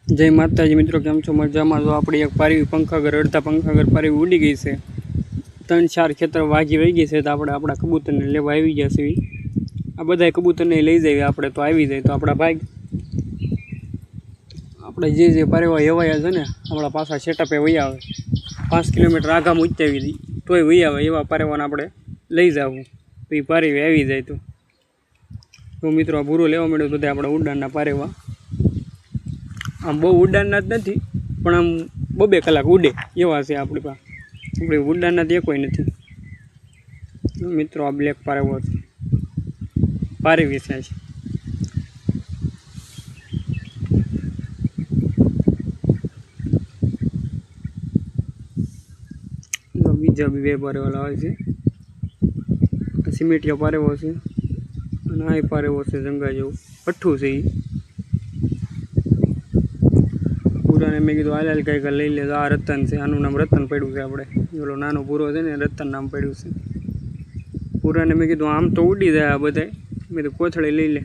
जय माताजी मित्रों, केम छो मजामां? जो आपणी एक पारी पंखागर अड़धा पंखागर पारी उड़ी गई है। 3-4 खेतर वागी वही गई है तो આપણે આપણા કબૂતરને લેવા આવી ગયા છે। આ બધા કબૂતરને લઈ જઈએ આપણે તો આવી જાય તો આપણા ભાગ આપણે જે પારેવા એવાયા છે ને આપણા પાછા સેટઅપે વહી આવે। 5 કિલોમીટર આઘા મૂકતાવી તોય વહી આવે એવા પારેવાને આપણે લઈ જાવું તો એ પારી આવી જાય। તો મિત્રો આ ભૂરો લેવા મળ્યો બધા આપણા ઉડાનના પારેવા आम बहु उड़ाना नहीं पण आम 2-2 कलाक उड़े एवा छे आपणी पासे। आपणी उड़ाना तो कोई नहीं। मित्रों आ ब्लेक पारेवो छे, पारी विषय छे। बीजा बी 2 पारेवा लावे छे। सीमेटिया पारेवो छे अने आ पारेवो छे जंगा जेवो पठ्ठू छे। पूरा मैं कीधुं हाल कई लई ले। आ रतन से, आनु नाम रतन पड्યું છે। આપણે પેલો નાનો પૂરો છે ને રતન નામ પડ્યું છે। પૂરાને મેં કીધું આમ તો ઉડી જાય આ બધાય, મેં તો કોથળી લઈ લે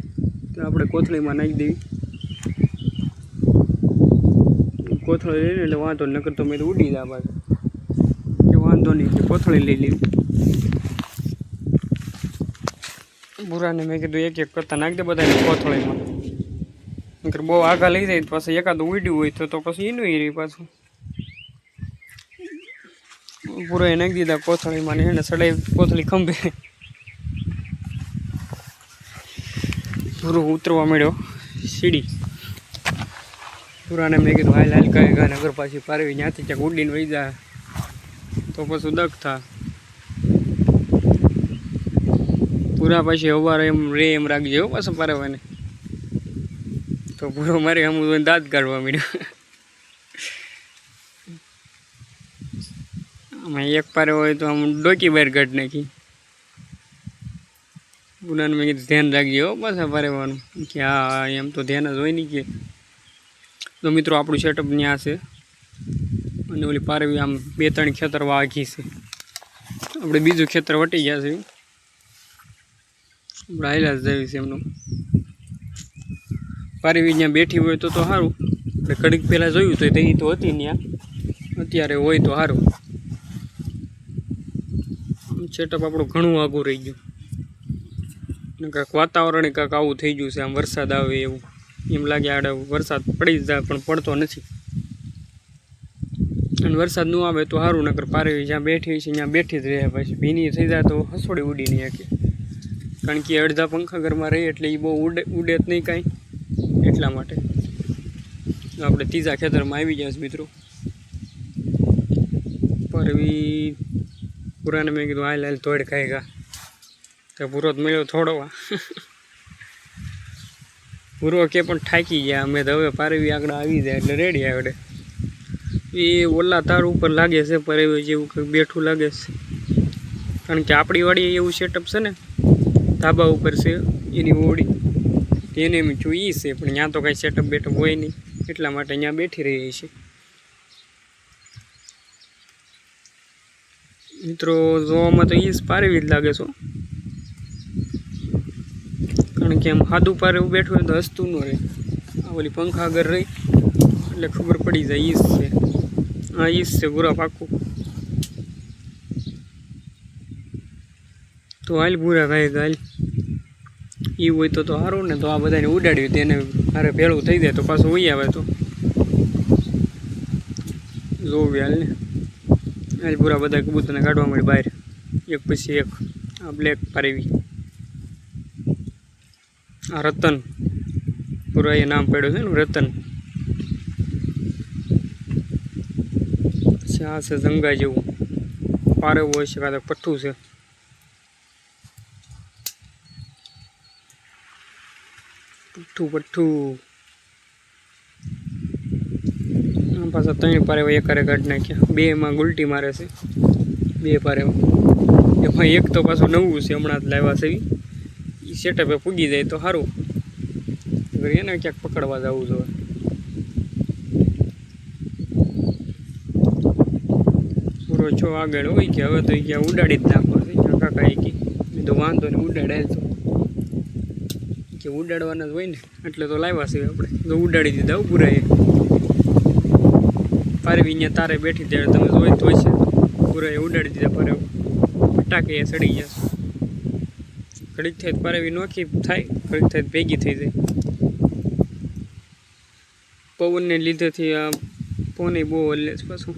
તો આપણે કોથળીમાં નાખી દેવી। કોથળી લઈને એટલે વાંધો નકર તો મેં તો ઉડી જાય પાછું કે વાંધો નહીં કે કોથળી લઈ લેવી। પૂરાને મેં કીધું એક કરતા નાખી દે બધાને કોથળીમાં, नकर बहु आगा लई जाए तो पास एकाद उड्यू हो तो पछी एनु ही रही पाछुं। पूरो नाखी दीधा कोथળી में ने सड़ाई कोथળી खंभे। पूरो उतरवा मळ्यो सीढ़ी। पूराने मैं कीधुं हाल कहेगा नगर पाછી पारवी न्याथी क्यांक उडीने वही जाए तो पछी दग था। पूरा पाછી हवारे एम रे एम राखजे पाछो पारवाने। तो पूरो मारे हम दाँत काढ़वा मीड्यो। आमां एक पारे होय तो आम डोकी बहार काढी नाखी। पूराने मैं कीधुं ध्यान राखजे हो पाछा पारेवानुं कि हाँ एम तो ध्यान ज होय नहीं के। तो मित्रों आपणुं सेटअप न्या छे अने ओली पारवी आम 2-3 खेतर वागी छे। आपणे बीजुं खेतर वटी गया छे। આપણે હાલ્યા જ જઈએ છે એમનું। पारवी ત્યાં બેઠી હોય તો સારું। આપણે ઘડીક પહેલાં જોયું તો એ તો હતી ત્યાં, અત્યારે હોય તો સારું। સેટઅપ આપણું ઘણું આઘું રહી ગયું ને કાંઈક વાતાવરણ કાંઈક આવું થઈ ગયું છે। આમ વરસાદ આવે એવું એમ લાગે આડે વરસાદ પડી જાય પણ પડતો નથી। અને વરસાદ ન આવે તો સારું, નકર પારવી જ્યાં બેઠી છે ત્યાં બેઠી જ રહે। પછી ભીની થઈ જાય તો હસોડી ઉડી નહીં શકે, કારણ કે અડધા પંખાઘરમાં રહી એટલે એ બહુ ઉડે જ નહીં કાંઈ। એટલા માટે આપણે ત્રીજા ખેતરમાં આવી ગયા છે મિત્રો। પારવી પૂરાને મેં કીધું હાલ તોડ ખાएगा તો પૂરો જ મળ્યો થોડો। પૂરો કે પણ થાકી ગયા અમે તો। હવે પારવી આગળ આવી જાય એટલે રેડી આવડે। એ ઓલા તાર ઉપર લાગે છે પારવી જેવું કંઈક બેઠું લાગે છે, કારણ કે આપણી વાડી એવું સેટઅપ છે ને, ધાબા ઉપર છે એની ઓળી એને મેં જોઈ છે પણ ત્યાં તો કાંઈ સેટઅપ બેટઅપ હોય નહીં, એટલા માટે ત્યાં બેઠી રહી છે। મિત્રો જોવામાં તો એ જ પારવી જ લાગે છો, કારણ કે આમ સાદું પારવું બેઠું હોય તો હસતું ન રહે। આ ઓલી પંખા આગળ રહી એટલે ખબર પડી જાય ઈજ છે। હા ઈજ છે પૂરા પાકું। તો હાલ પૂરા ભાઈ હાલ એ હોય તો સારું ને। તો આ બધાને ઉડાડ્યું તેને મારે ભેળું થઈ જાય તો પાછું વહી આવે તો જોવી હાલ ને। હાલ પૂરા બધા કબૂતરને કાઢવા મળે બહાર એક પછી એક। આ બ્લેક પારવી, આ રતન પૂરા એ નામ પડ્યું છે ને રતન। પછી આ છે જંગા જેવું પારેવું હોય છે, કાં તો પઠ્ઠું છે। પઠ્ઠું પાછા 3 પારેવા એકારે કાઢી નાખ્યા। 2માં ગુલટી મારે છે 2 પારેવા। એમાં એક તો પાછું નવું છે, હમણાં જ લાવ્યા છે। એ સેટઅપે પૂગી જાય તો સારું, એને ક્યાંક પકડવા જવું જોઈએ। પૂરો છો આગળ હોય કે હવે તો ક્યાં ઉડાડી જ નાખવો છે। કાકા એ તો વાંધો નહીં ઉડાડાય તો કે ઉડાડવાના જ હોય ને, એટલે તો લાવ્યા છે આપણે, તો ઉડાડી દીધા પૂરા એ। પારવી અહીંયા તારે બેઠી ત્યારે તમે જોઈ તો છે પૂરા ઉડાડી દીધા પારેવ ફટાકે એ સડી જશે ઘડીક થાય પારવી નોખી થાય ઘડીક થાય ભેગી થઈ જાય પવનને લીધેથી આ પવને બહુ હલે છે પાછું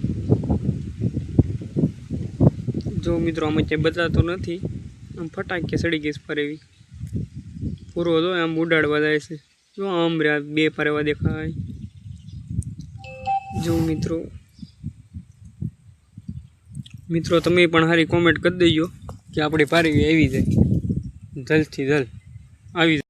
જો મિત્રો આમાં ક્યાંય બતાતો નથી આમ ફટાકે સડી ગઈ પારેવી પૂરો હતો આમ ઉડાડવા જાય છે જો આમ રહ્યા બે પારેવા દેખાય જો મિત્રો તમે પણ સારી કોમેન્ટ કરી દેજો કે આપણી પારેવી આવી જાય જલ્દથી જલ્દ આવી જાય